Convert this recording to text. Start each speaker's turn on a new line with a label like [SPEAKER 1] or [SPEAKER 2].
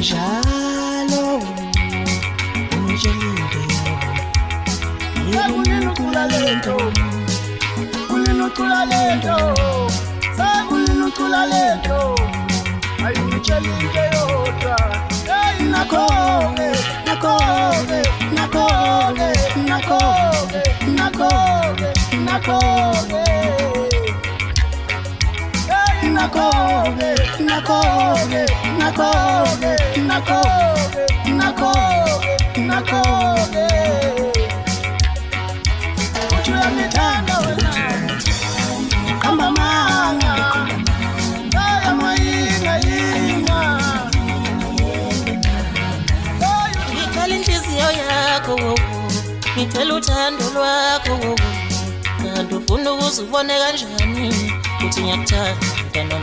[SPEAKER 1] njalo unitshelile
[SPEAKER 2] Unginocula lento Unginocula lento Unginocula lento Ayungitshelile yodwa Hey nakoke nakoke nakoke nakoke nakoke nakoke Hey nakoke nakoke nakoke nakoke nakoke nakoke Uyangithanda wena Kamba manga Kaya mayinga yinga
[SPEAKER 3] Ngicela inhliziyo yakho ngicela uthando lwakho kanti ufuna ukuzibone kanjani uthi ngiyakuthanda